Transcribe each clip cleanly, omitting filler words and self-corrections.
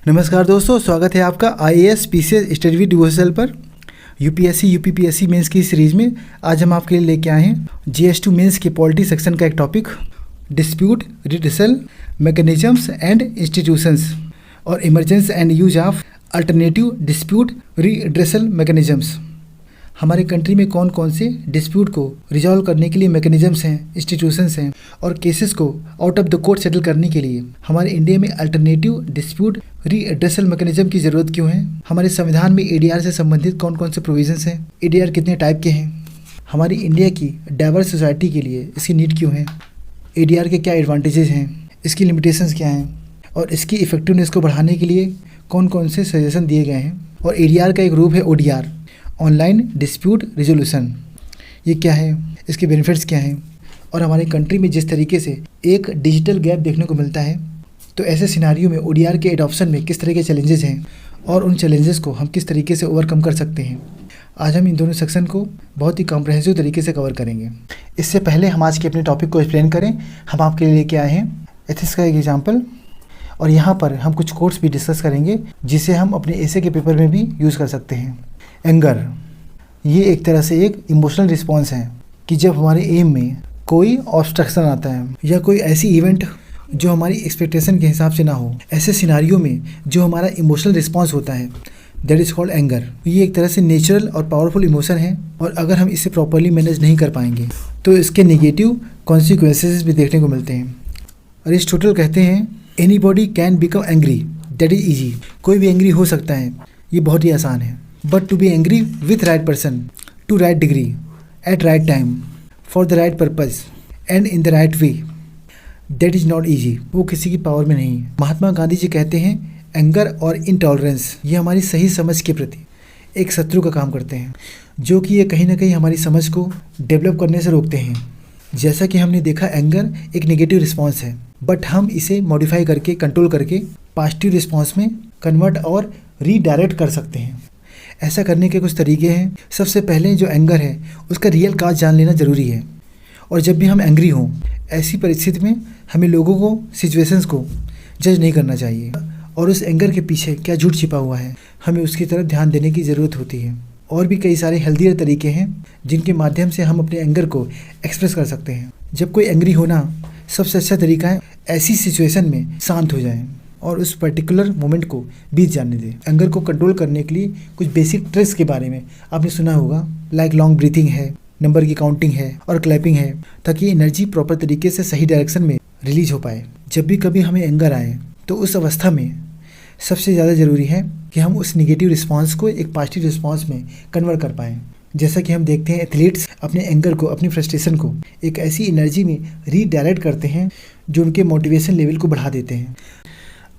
नमस्कार दोस्तों, स्वागत है आपका आईएएस पीसीएस स्टडी डिवोशनल पर। यूपीएससी यूपीपीएससी मेंस की सीरीज़ में आज हम आपके लिए लेके आए हैं जीएस2 मेंस के पॉलिटी सेक्शन का एक topic, dispute redressal mechanisms and institutions और emergence and use of alternative dispute redressal mechanisms. हमारे कंट्री में कौन कौन से डिस्प्यूट को रिजॉल्व करने के लिए मैकेनिज्म्स हैं, इंस्टीट्यूशंस हैं और केसेस को out of the court settle करने के लिए हमारे इंडिया में अल्टरनेटिव डिस्प्यूट रीएड्रेसल मैकेनिज्म की ज़रूरत क्यों है। हमारे संविधान में एडीआर से संबंधित कौन कौन से प्रोविजंस हैं, एडीआर कितने टाइप के हैं, हमारी इंडिया की डाइवर्स सोसाइटी के लिए इसकी नीड क्यों है, एडीआर के क्या एडवांटेजेस हैं, इसकी लिमिटेशंस क्या हैं और इसकी इफेक्टिवनेस को बढ़ाने के लिए कौन कौन से सजेशन दिए गए हैं। और एडीआर का एक रूप है ओडीआर, ऑनलाइन डिस्प्यूट रिजोल्यूशन। ये क्या है, इसके बेनिफिट्स क्या हैं और हमारे कंट्री में जिस तरीके से एक डिजिटल गैप देखने को मिलता है, तो ऐसे सिनारियों में ओडीआर के एडॉप्शन में किस तरह के चैलेंजेस हैं और उन चैलेंजेस को हम किस तरीके से ओवरकम कर सकते हैं। आज हम इन दोनों सेक्शन को बहुत ही कॉम्प्रहेंसिव तरीके से कवर करेंगे। इससे पहले हम आज के अपने टॉपिक को एक्सप्लेन करें, हम आपके लिए लेके आए हैं एथिक्स का एक एग्जाम्पल और यहाँ पर हम कुछ कोट्स भी डिस्कस करेंगे जिसे हम अपने एसे के पेपर में भी यूज़ कर सकते हैं। एंगर, ये एक तरह से एक इमोशनल रिस्पॉन्स है कि जब हमारे एम में कोई ऑब्स्ट्रक्शन आता है या कोई ऐसी इवेंट जो हमारी एक्सपेक्टेशन के हिसाब से ना हो, ऐसे सिनारियो में जो हमारा इमोशनल रिस्पॉन्स होता है दैट इज़ कॉल्ड एंगर। ये एक तरह से नेचुरल और पावरफुल इमोशन है और अगर हम इसे प्रॉपरली मैनेज नहीं कर पाएंगे तो इसके नेगेटिव कॉन्सिक्वेंसेस भी देखने को मिलते हैं। अरिस्टोटल कहते हैं anybody can become angry, that is easy. कोई भी एंग्री हो सकता है, ये बहुत ही आसान है। But to be angry with right person, to right degree, at right time, for the right purpose and in the right way, that is not easy. वो किसी की पावर में नहीं है। महात्मा गांधी जी कहते हैं एंगर और इनटॉलरेंस ये हमारी सही समझ के प्रति एक शत्रु का काम करते हैं, जो कि ये कहीं ना कहीं हमारी समझ को डेवलप करने से रोकते हैं। जैसा कि हमने देखा, एंगर एक नेगेटिव रिस्पॉन्स है, बट हम इसे मॉडिफाई करके, कंट्रोल करके पॉजिटिव रिस्पॉन्स में कन्वर्ट और रीडायरेक्ट कर सकते हैं। ऐसा करने के कुछ तरीके हैं। सबसे पहले जो एंगर है उसका रियल काज जान लेना ज़रूरी है और जब भी हम एंग्री हों ऐसी परिस्थिति में हमें लोगों को, सिचुएशंस को जज नहीं करना चाहिए और उस एंगर के पीछे क्या झूठ छिपा हुआ है हमें उसकी तरफ ध्यान देने की ज़रूरत होती है। और भी कई सारे हेल्दियर तरीके हैं जिनके माध्यम से हम अपने एंगर को एक्सप्रेस कर सकते हैं। जब कोई एंग्री होना, सबसे अच्छा तरीका है ऐसी सिचुएशन में शांत हो जाएं और उस पर्टिकुलर मोमेंट को बीत जाने दें। एंगर को कंट्रोल करने के लिए कुछ बेसिक ट्रिक्स के बारे में आपने सुना होगा, लाइक लॉन्ग ब्रीथिंग है, नंबर की काउंटिंग है और क्लैपिंग है, ताकि एनर्जी प्रॉपर तरीके से सही डायरेक्शन में रिलीज हो पाए। जब भी कभी हमें एंगर आए तो उस अवस्था में सबसे ज़्यादा ज़रूरी है कि हम उस निगेटिव रिस्पॉन्स को एक पॉजिटिव रिस्पॉन्स में कन्वर्ट कर पाएँ। जैसा कि हम देखते हैं एथलीट्स अपने एंगर को, अपनी फ्रस्ट्रेशन को एक ऐसी एनर्जी में रीडायरेक्ट करते हैं जो उनके मोटिवेशन लेवल को बढ़ा देते हैं।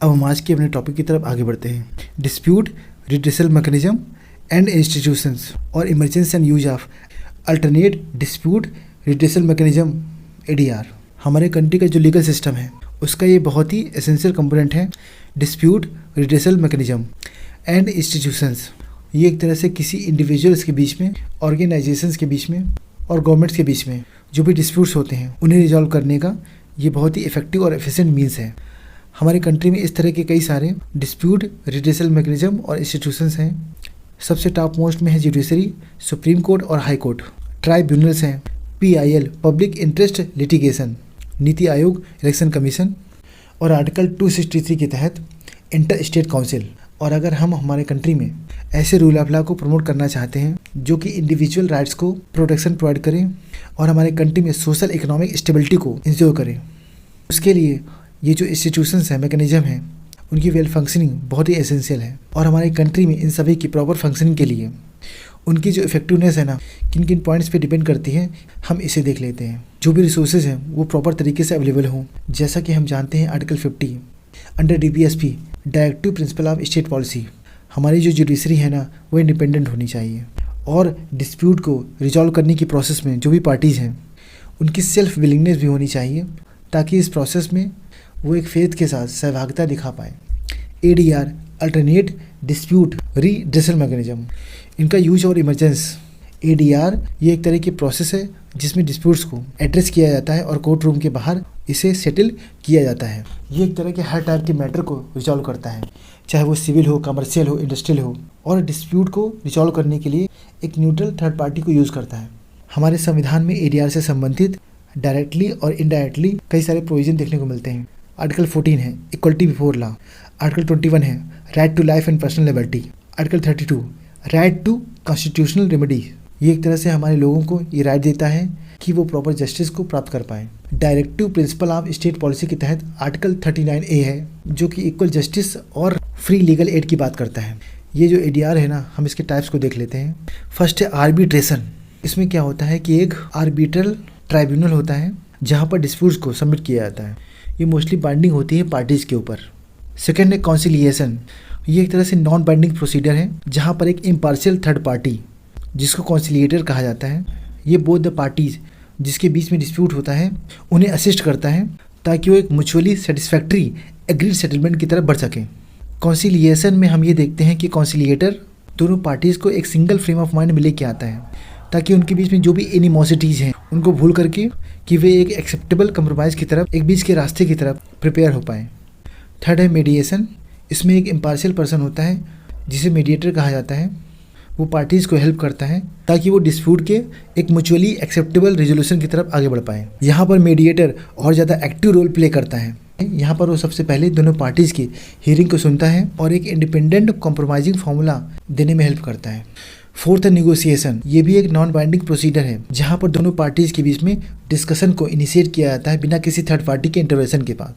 अब हम आज के अपने टॉपिक की तरफ आगे बढ़ते हैं। Dispute redressal mechanism and institutions और emergence and use of alternate dispute redressal mechanism, ADR. हमारे कंट्री का जो लीगल सिस्टम है उसका ये बहुत ही एसेंशियल कंपोनेंट है। Dispute redressal mechanism and institutions, ये एक तरह से किसी इंडिविजुअल्स के बीच में, ऑर्गेनाइजेशंस के बीच में और गवर्नमेंट्स के बीच में जो भी डिस्प्यूट्स होते हैं उन्हें रिजॉल्व करने का ये बहुत ही इफेक्टिव और एफिशिएंट मीन्स है। हमारी कंट्री में इस तरह के कई सारे डिस्प्यूट रिड्रेसल मैकेनिज्म और इंस्टीट्यूशंस हैं। सबसे टॉप मोस्ट में है जुडिशरी, सुप्रीम कोर्ट और हाई कोर्ट। ट्राइब्यूनल्स हैं PIL, public interest litigation, NITI Aayog, election commission और आर्टिकल 263 के तहत इंटर स्टेट काउंसिल। और अगर हम हमारे कंट्री में ऐसे रूल ऑफ लॉ को प्रमोट करना चाहते हैं जो कि इंडिविजुअल राइट्स को प्रोटेक्शन प्रोवाइड करें और हमारे कंट्री में सोशल इकोनॉमिक स्टेबिलिटी को इंश्योर करें, उसके लिए ये जो इंस्टीट्यूशंस हैं, मैकेनिज्म हैं, उनकी वेल फंक्शनिंग बहुत ही एसेंशियल है। और हमारी कंट्री में इन सभी की प्रॉपर फंक्शनिंग के लिए उनकी जो इफेक्टिवनेस है ना, किन किन पॉइंट्स पे डिपेंड करती है, हम इसे देख लेते हैं। जो भी रिसोर्सेज हैं वो प्रॉपर तरीके से अवेलेबल हों। जैसा कि हम जानते हैं article 50 under DPSP, directive principle of state policy, हमारी जो जुडिशरी है ना वो इंडिपेंडेंट होनी चाहिए और डिस्प्यूट को रिजॉल्व करने की प्रोसेस में जो भी पार्टीज़ हैं उनकी सेल्फ विलिंगनेस भी होनी चाहिए, ताकि इस प्रोसेस में वो एक फेथ के साथ सहभागिता दिखा पाए। ADR, alternate dispute redressal mechanism, इनका यूज और इमरजेंस ADR ये एक तरह की प्रोसेस है जिसमें डिस्प्यूट्स को एड्रेस किया जाता है और कोर्ट रूम के बाहर इसे सेटल किया जाता है। ये एक तरह के हर टाइप के मैटर को रिजॉल्व करता है, चाहे वो सिविल हो, कमर्शियल हो, इंडस्ट्रियल हो, और डिस्प्यूट को रिजॉल्व करने के लिए एक न्यूट्रल थर्ड पार्टी को यूज़ करता है। हमारे संविधान में ADR से संबंधित डायरेक्टली और इनडायरेक्टली कई सारे प्रोविजन देखने को मिलते हैं। आर्टिकल 14 है इक्वलिटी बिफोर लॉ, आर्टिकल 21 है right to life and personal liberty, article 32 right to constitutional remedy. ये एक तरह से हमारे लोगों को ये राइट देता है कि वो प्रॉपर जस्टिस को प्राप्त कर पाएँ। Directive principle of state policy के तहत आर्टिकल 39A है जो कि इक्वल जस्टिस और फ्री लीगल एड की बात करता है। ये जो ADR है ना, हम इसके टाइप्स को देख लेते हैं। फर्स्ट है आर्बिट्रेशन। इसमें क्या होता है कि एक आर्बिट्रल ट्राइब्यूनल होता है जहाँ पर डिस्प्यूट्स को सबमिट किया जाता है। ये मोस्टली बाइंडिंग होती है पार्टीज़ के ऊपर। सेकेंड है कॉन्सिलिएशन। ये एक तरह से नॉन बाइंडिंग प्रोसीजर है जहाँ पर एक इम्पार्शियल थर्ड पार्टी जिसको कॉन्सिलिएटर कहा जाता है, ये बोथ द पार्टीज जिसके बीच में डिस्प्यूट होता है उन्हें असिस्ट करता है ताकि वो एक म्यूचुअली सेटिस्फैक्ट्री एग्रीड सेटलमेंट की तरफ बढ़ सकें। कॉन्सिलिएशन में हम ये देखते हैं कि कॉन्सिलिएटर दोनों पार्टीज़ को एक सिंगल फ्रेम ऑफ माइंड में लेके आता है ताकि उनके बीच में जो भी एनिमोसिटीज़ हैं उनको भूल करके कि वे एक एक्सेप्टेबल कंप्रोमाइज़ की तरफ, एक बीच के रास्ते की तरफ प्रिपेयर हो पाएँ। थर्ड है मीडिएशन। इसमें एक इम्पार्शियल पर्सन होता है जिसे मीडिएटर कहा जाता है। वो पार्टीज़ को हेल्प करता है ताकि वो डिस्प्यूट के एक म्यूचुअली एक्सेप्टेबल रेजोल्यूशन की तरफ आगे बढ़ पाएँ। यहाँ पर मीडिएटर और ज़्यादा एक्टिव रोल प्ले करता है। यहाँ पर वो सबसे पहले दोनों पार्टीज़ की हियरिंग को सुनता है और एक इंडिपेंडेंट कॉम्प्रोमाइजिंग फार्मूला देने में हेल्प करता है। फोर्थ है निगोसिएशन। ये भी एक नॉन बाइंडिंग प्रोसीजर है जहाँ पर दोनों पार्टीज़ के बीच में डिस्कशन को इनिशिएट किया जाता है बिना किसी थर्ड पार्टी के इंटरवेंशन के बाद,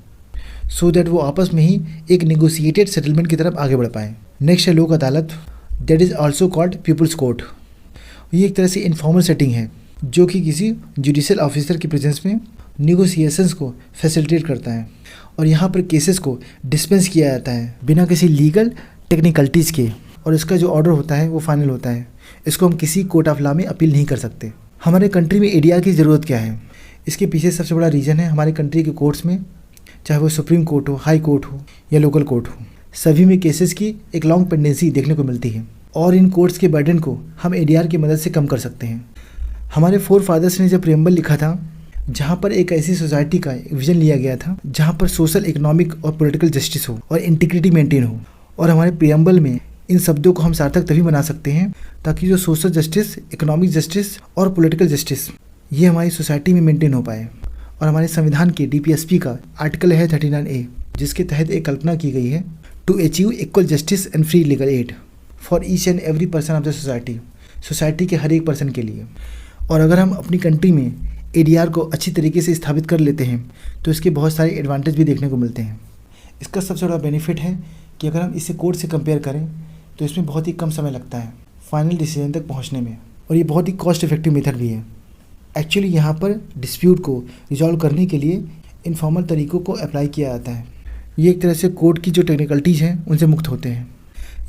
सो दैट वो आपस में ही एक निगोशिएटेड सेटलमेंट की तरफ आगे बढ़ पाएँ। नेक्स्ट है Lok Adalat, that is also called people's court. ये एक तरह से इनफॉर्मल सेटिंग है जो कि किसी जुडिशियल ऑफिसर की प्रेजेंस में निगोसिएशंस को फैसिलिटेट करता है और यहाँ पर केसेस को डिस्पेंस किया जाता है बिना किसी लीगल टेक्निकलिटीज़ के, और इसका जो ऑर्डर होता है वो फाइनल होता है। इसको हम किसी कोर्ट ऑफ लॉ में अपील नहीं कर सकते। हमारे कंट्री में ADR की ज़रूरत क्या है? इसके पीछे सबसे बड़ा रीज़न है हमारे कंट्री के कोर्ट्स में, चाहे वो सुप्रीम कोर्ट हो, हाई कोर्ट हो या लोकल कोर्ट हो, सभी में केसेस की एक लॉन्ग पेंडेंसी देखने को मिलती है और इन कोर्ट्स के बर्डन को हम ADR की मदद से कम कर सकते हैं। हमारे फोर फादर्स ने जब प्रियम्बल लिखा था जहाँ पर एक ऐसी सोसाइटी का विजन लिया गया था जहाँ पर सोशल, इकोनॉमिक और पॉलिटिकल जस्टिस हो और इंटीग्रिटी मेंटेन हो, और हमारे प्रियम्बल में इन शब्दों को हम सार्थक तभी बना सकते हैं ताकि जो सोशल जस्टिस, इकोनॉमिक जस्टिस और पॉलिटिकल जस्टिस ये हमारी सोसाइटी में मेंटेन हो पाए। और हमारे संविधान के DPSP का आर्टिकल है 39A जिसके तहत एक कल्पना की गई है to achieve equal justice and free legal aid for each and every person of the society के हर एक पर्सन के लिए। और अगर हम अपनी कंट्री में ADR को अच्छी तरीके से स्थापित कर लेते हैं तो इसके बहुत सारे एडवांटेज भी देखने को मिलते हैं। इसका सबसे बड़ा बेनिफिट है कि अगर हम इसे कोर्ट से कंपेयर करें तो इसमें बहुत ही कम समय लगता है फाइनल डिसीजन तक पहुंचने में, और ये बहुत ही कॉस्ट इफेक्टिव मेथड भी है। एक्चुअली यहाँ पर डिस्प्यूट को रिजॉल्व करने के लिए इनफॉर्मल तरीक़ों को अप्लाई किया जाता है। ये एक तरह से कोर्ट की जो टेक्निकलिटीज़ हैं उनसे मुक्त होते हैं।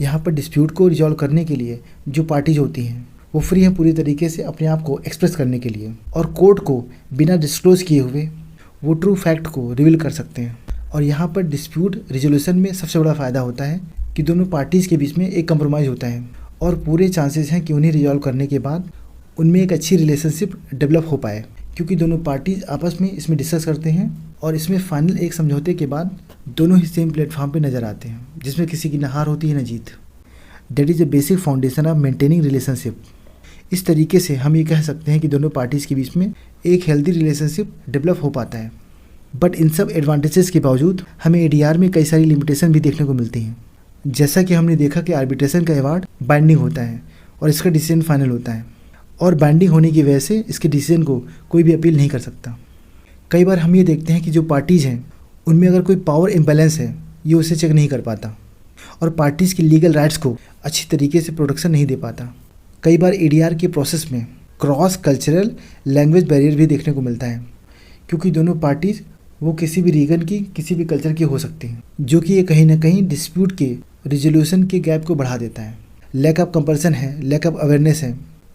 यहाँ पर डिस्प्यूट को रिजॉल्व करने के लिए जो पार्टीज होती हैं वो फ्री हैं पूरी तरीके से अपने आप को एक्सप्रेस करने के लिए, और कोर्ट को बिना डिस्क्लोज किए हुए वो ट्रू फैक्ट को रिवील कर सकते हैं। और यहाँ पर डिस्प्यूट रिजोल्यूशन में सबसे बड़ा फ़ायदा होता है कि दोनों पार्टीज़ के बीच में एक कंप्रोमाइज़ होता है और पूरे चांसेस हैं कि उन्हें रिजॉल्व करने के बाद उनमें एक अच्छी रिलेशनशिप डेवलप हो पाए, क्योंकि दोनों पार्टीज आपस में इसमें डिस्कस करते हैं और इसमें फाइनल एक समझौते के बाद दोनों ही सेम प्लेटफॉर्म पे नज़र आते हैं जिसमें किसी की न हार होती है न जीत। That is the basic foundation of maintaining relationship. इस तरीके से हम ये कह सकते हैं कि दोनों पार्टीज़ के बीच में एक हेल्दी रिलेशनशिप डेवलप हो पाता है। बट इन सब एडवांटेजेस के बावजूद हमें ADR में कई सारी लिमिटेशन भी देखने को मिलती हैं। जैसा कि हमने देखा कि आर्बिट्रेशन का अवार्ड बाइंडिंग होता है और इसका डिसीजन फाइनल होता है, और बाइंडिंग होने की वजह से इसके डिसीजन को कोई भी अपील नहीं कर सकता। कई बार हम ये देखते हैं कि जो पार्टीज़ हैं उनमें अगर कोई पावर इम्बैलेंस है ये उसे चेक नहीं कर पाता और पार्टीज़ की लीगल राइट्स को अच्छी तरीके से प्रोटेक्शन नहीं दे पाता। कई बार ADR के प्रोसेस में क्रॉस कल्चरल लैंग्वेज बैरियर भी देखने को मिलता है, क्योंकि दोनों पार्टीज़ वो किसी भी रीजन की, किसी भी कल्चर की हो सकती हैं, जो कि ये कहीं ना कहीं डिस्प्यूट के रिजोल्यूशन के गैप को बढ़ा देता है। लैक ऑफ कंपल्सन है, लैक ऑफ अवेयरनेस है।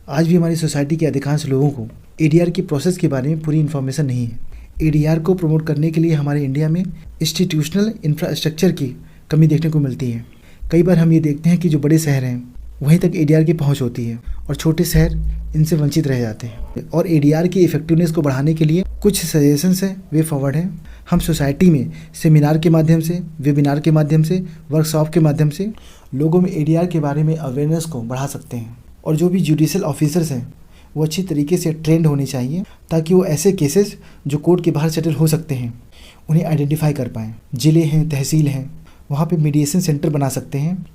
आज भी हमारी सोसाइटी के अधिकांश लोगों को ADR की प्रोसेस के बारे में पूरी इन्फॉर्मेशन नहीं है। ADR को प्रमोट करने के लिए हमारे इंडिया में इंस्टीट्यूशनल इंफ्रास्ट्रक्चर की कमी देखने को मिलती है। कई बार हम ये देखते हैं कि जो बड़े शहर हैं वहीं तक ADR की पहुंच होती है और छोटे शहर इनसे वंचित रह जाते हैं। और एडीआर की इफेक्टिवनेस को बढ़ाने के लिए कुछ सजेशंस हैं, वे फॉरवर्ड हैं। हम सोसाइटी में सेमिनार के माध्यम से, वेबिनार के माध्यम से, वर्कशॉप के माध्यम से लोगों में एडीआर के बारे में अवेयरनेस को बढ़ा सकते हैं। और जो भी जुडिशियल ऑफिसर्स हैं वो अच्छी तरीके से ट्रेंड होने चाहिए, ताकि वो ऐसे केसेस जो कोर्ट के बाहर सेटल हो सकते हैं उन्हें आइडेंटिफाई कर पाएँ। ज़िले हैं, तहसील हैं, वहाँ पे मीडिएशन सेंटर बना सकते हैं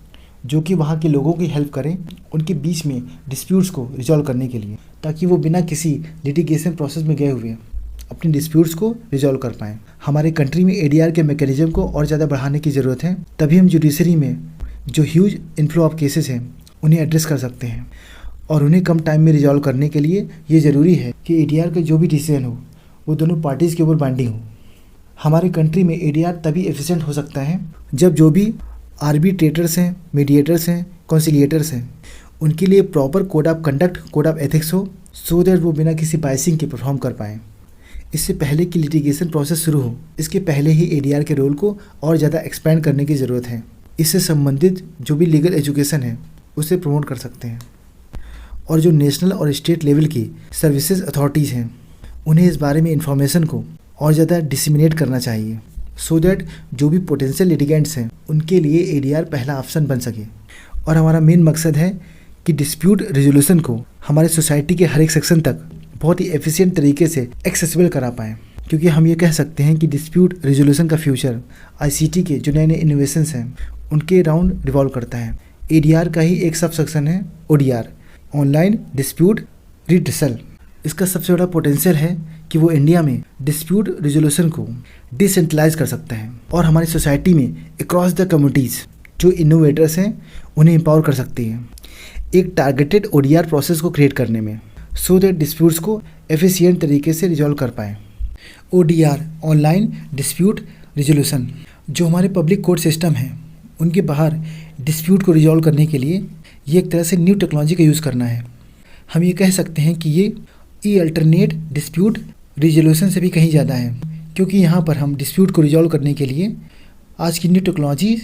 जो कि वहाँ के लोगों की हेल्प करें उनके बीच में डिस्प्यूट्स को रिजॉल्व करने के लिए, ताकि वो बिना किसी लिटिगेशन प्रोसेस में गए हुए अपनी डिस्प्यूट्स को रिजॉल्व कर पाएँ। हमारे कंट्री में एडीआर के मैकेनिज्म को और ज़्यादा बढ़ाने की ज़रूरत है, तभी हम जुडिशरी में जो ह्यूज इन्फ्लो ऑफ केसेस हैं उन्हें एड्रेस कर सकते हैं। और उन्हें कम टाइम में रिजॉल्व करने के लिए ये ज़रूरी है कि एडीआर का जो भी डिसीजन हो वो दोनों पार्टीज़ के ऊपर बाइंडिंग हो। हमारे कंट्री में एडीआर तभी एफिशिएंट हो सकता है जब जो भी आर्बिट्रेटर्स हैं, मीडिएटर्स हैं, कॉन्सिलिएटर्स हैं, उनके लिए proper code of conduct, code of ethics हो, सो दैट वो बिना किसी बाइसिंग के परफॉर्म कर पाएँ। इससे पहले कि लिटिगेशन प्रोसेस शुरू हो, इसके पहले ही एडीआर के रोल को और ज़्यादा एक्सपेंड करने की ज़रूरत है। इससे संबंधित जो भी लीगल एजुकेशन है उसे प्रमोट कर सकते हैं। और जो नेशनल और स्टेट लेवल की सर्विसेज अथॉरिटीज़ हैं उन्हें इस बारे में इंफॉर्मेशन को और ज़्यादा डिसमिनेट करना चाहिए, सो दैट जो भी पोटेंशियल लिटिगेंट्स हैं उनके लिए एडीआर पहला ऑप्शन बन सके। और हमारा मेन मकसद है कि डिस्प्यूट रिजोल्यूशन को हमारे सोसाइटी के हर एक सेक्शन तक बहुत ही एफिशिएंट तरीके से एक्सेसिबल करा पाएँ, क्योंकि हम ये कह सकते हैं कि डिस्प्यूट रिजोल्यूशन का फ्यूचर आईसीटी के जो नए नए इनोवेशंस हैं उनके राउंड रिवॉल्व करता है। एडीआर का ही एक सब सेक्शन है ओडीआर, ऑनलाइन डिस्प्यूट रिड्रेसल। इसका सबसे बड़ा पोटेंशियल है कि वो इंडिया में डिस्प्यूट रिजोल्यूशन को डिसेंट्रलाइज कर सकता है और हमारी सोसाइटी में अक्रॉस द कम्युनिटीज़ जो इनोवेटर्स हैं उन्हें एम्पावर कर सकती है एक टारगेटेड ओडीआर प्रोसेस को क्रिएट करने में, सो दैट डिस्प्यूट्स को एफिशिएंट तरीके से रिजॉल्व कर पाएँ। ओडीआर, ऑनलाइन डिस्प्यूट रिजोल्यूशन, जो हमारे पब्लिक कोर्ट सिस्टम है उनके बाहर डिस्प्यूट को रिजॉल्व करने के लिए ये एक तरह से न्यू टेक्नोलॉजी का यूज़ करना है। हम ये कह सकते हैं कि ये अल्टरनेट डिस्प्यूट रिजोल्यूशन से भी कहीं ज़्यादा है, क्योंकि यहाँ पर हम डिस्प्यूट को रिजॉल्व करने के लिए आज की न्यू टेक्नोलॉजी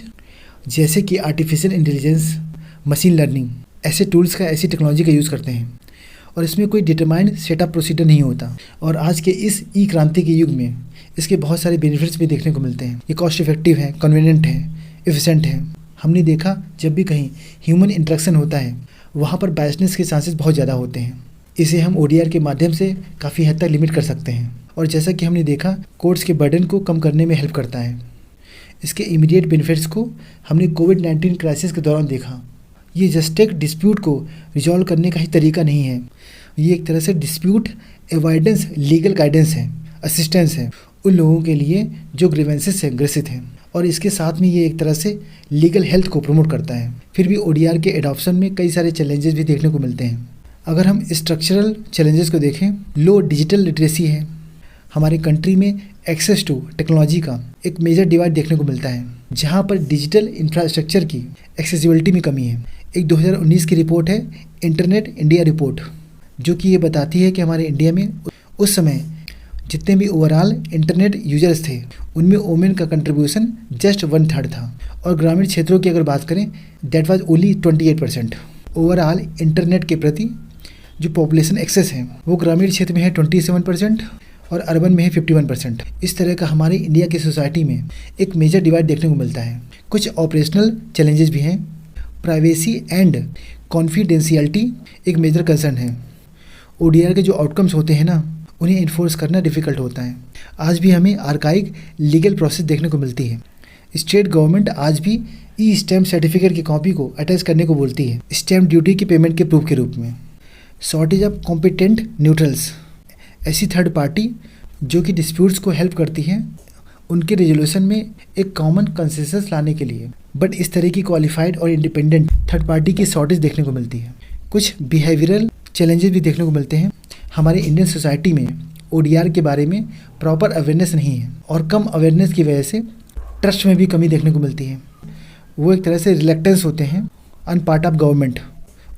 जैसे कि आर्टिफिशियल इंटेलिजेंस, मशीन लर्निंग, ऐसे टूल्स का, ऐसी टेक्नोलॉजी का यूज़ करते हैं। और इसमें कोई डिटरमाइंड सेटअप प्रोसीजर नहीं होता। और आज के इस ई क्रांति के युग में इसके बहुत सारे बेनिफिट्स भी देखने को मिलते हैं। ये कॉस्ट इफेक्टिव है, कन्वीनियंट है, एफिशिएंट है। हमने देखा जब भी कहीं ह्यूमन इंटरेक्शन होता है वहाँ पर बायसनेस के चांसेस बहुत ज़्यादा होते हैं। इसे हम ओडीआर के माध्यम से काफ़ी हद तक लिमिट कर सकते हैं। और जैसा कि हमने देखा कोर्ट्स के बर्डन को कम करने में हेल्प करता है। इसके इमीडिएट बेनिफिट्स को हमने कोविड-19 क्राइसिस के दौरान देखा। ये जस्ट एक डिस्प्यूट को रिजॉल्व करने का ही तरीका नहीं है, ये एक तरह से डिस्प्यूट एवॉइडेंस लीगल गाइडेंस है, असिस्टेंस है उन लोगों के लिए जो ग्रीवेंसेस से ग्रसित हैं। और इसके साथ में ये एक तरह से लीगल हेल्थ को प्रमोट करता है। फिर भी ओडीआर के एडॉप्शन में कई सारे चैलेंजेस भी देखने को मिलते हैं। अगर हम स्ट्रक्चरल चैलेंजेस को देखें, लो डिजिटल लिटरेसी है। हमारे कंट्री में एक्सेस टू टेक्नोलॉजी का एक मेजर डिवाइड देखने को मिलता है, जहाँ पर डिजिटल इंफ्रास्ट्रक्चर की एक्सेसिबिलिटी में कमी है। एक 2019 की रिपोर्ट है, इंटरनेट इंडिया रिपोर्ट, जो कि ये बताती है कि हमारे इंडिया में उस समय जितने भी ओवरऑल इंटरनेट यूजर्स थे उनमें वोमेन का कंट्रीब्यूशन जस्ट 1/3 था। और ग्रामीण क्षेत्रों की अगर बात करें, that was only 28%। Overall internet के प्रति जो पॉपुलेशन एक्सेस है वो ग्रामीण क्षेत्र में है 27% और अर्बन में है 51%। इस तरह का हमारे इंडिया की सोसाइटी में एक मेजर डिवाइड देखने को मिलता है। कुछ ऑपरेशनल चैलेंजेस भी हैं। प्राइवेसी एंड कॉन्फिडेंशियलिटी एक मेजर कंसर्न है। ओडीआर के जो आउटकम्स होते हैं ना, उन्हें इन्फोर्स करना डिफ़िकल्ट होता है। आज भी हमें आर्काइक लीगल प्रोसेस देखने को मिलती है। स्टेट गवर्नमेंट आज भी ई स्टैम्प सर्टिफिकेट की कॉपी को अटैच करने को बोलती है स्टैम्प ड्यूटी की पेमेंट के प्रूफ के रूप में। शॉर्टेज ऑफ कॉम्पिटेंट न्यूट्रल्स, ऐसी थर्ड पार्टी जो कि डिस्प्यूट्स को हेल्प करती हैं उनके रिजोल्यूशन में एक कॉमन कंसेंसस लाने के लिए, बट इस तरह की क्वालिफाइड और इंडिपेंडेंट थर्ड पार्टी की शॉर्टेज देखने को मिलती है। कुछ बिहेवियरल चैलेंजेस भी देखने को मिलते हैं। हमारे इंडियन सोसाइटी में ओडीआर के बारे में प्रॉपर अवेयरनेस नहीं है और कम अवेयरनेस की वजह से ट्रस्ट में भी कमी देखने को मिलती है। वो एक तरह से रिलेक्टेंस होते हैं on part of government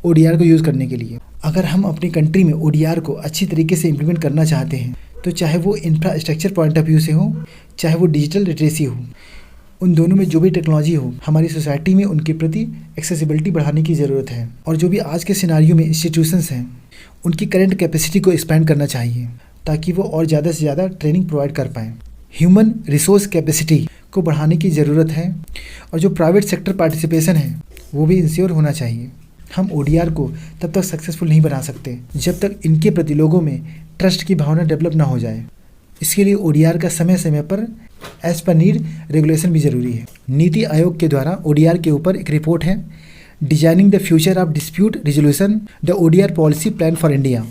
ODR को यूज़ करने के लिए। अगर हम अपनी कंट्री में ओडीआर को अच्छी तरीके से इम्प्लीमेंट करना चाहते हैं तो चाहे वो इंफ्रास्ट्रक्चर पॉइंट ऑफ व्यू से हो, चाहे वो डिजिटल लिटरेसी हो, उन दोनों में जो भी टेक्नोलॉजी हो, हमारी सोसाइटी में उनके प्रति एक्सेसिबिलिटी बढ़ाने की ज़रूरत है। और जो भी आज के सिनारियो में इंस्टीट्यूशंस हैं, उनकी करंट कैपेसिटी को एक्सपैंड करना चाहिए ताकि वो और ज़्यादा से ज़्यादा ट्रेनिंग प्रोवाइड कर पाएँ। ह्यूमन रिसोर्स कैपेसिटी को बढ़ाने की ज़रूरत है और जो प्राइवेट सेक्टर पार्टिसिपेशन है वो भी इंश्योर होना चाहिए। हम ODR को तब तक सक्सेसफुल नहीं बना सकते जब तक इनके प्रति लोगों में ट्रस्ट की भावना डेवलप ना हो जाए। इसके लिए ODR का समय समय पर एज पर नीड रेगुलेशन भी ज़रूरी है। नीति आयोग के द्वारा ODR के ऊपर एक रिपोर्ट है, designing the future of dispute resolution the ODR policy plan for India.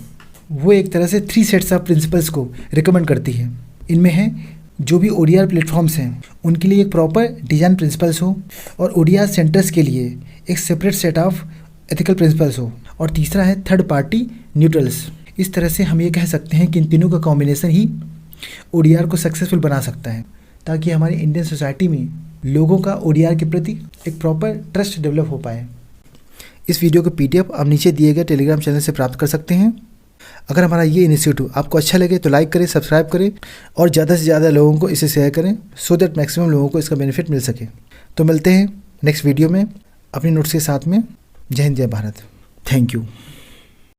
वो एक तरह से 3 सेट्स ऑफ प्रिंसिपल्स को रिकमेंड करती है। इनमें है जो भी ODR प्लेटफॉर्म्स हैं उनके लिए एक प्रॉपर डिज़ाइन प्रिंसिपल्स हो और ODR सेंटर्स के लिए एक separate set of ethical principles हो, और तीसरा है थर्ड पार्टी न्यूट्रल्स। इस तरह से हम ये कह सकते हैं कि इन तीनों का कॉम्बिनेशन ही ODR को सक्सेसफुल बना सकता है ताकि हमारी इंडियन सोसाइटी में लोगों का ODR के प्रति एक प्रॉपर ट्रस्ट डेवलप हो पाए। इस वीडियो का PDF आप नीचे दिए गए टेलीग्राम चैनल से प्राप्त कर सकते हैं। अगर हमारा ये इनिशिएटिव आपको अच्छा लगे तो लाइक करें, सब्सक्राइब करें और ज़्यादा से ज़्यादा लोगों को इसे शेयर करें सो दैट मैक्सिमम लोगों को इसका बेनिफिट मिल सके। तो मिलते हैं नेक्स्ट वीडियो में अपने नोट्स के साथ में। जय हिंद, जय भारत। Thank you.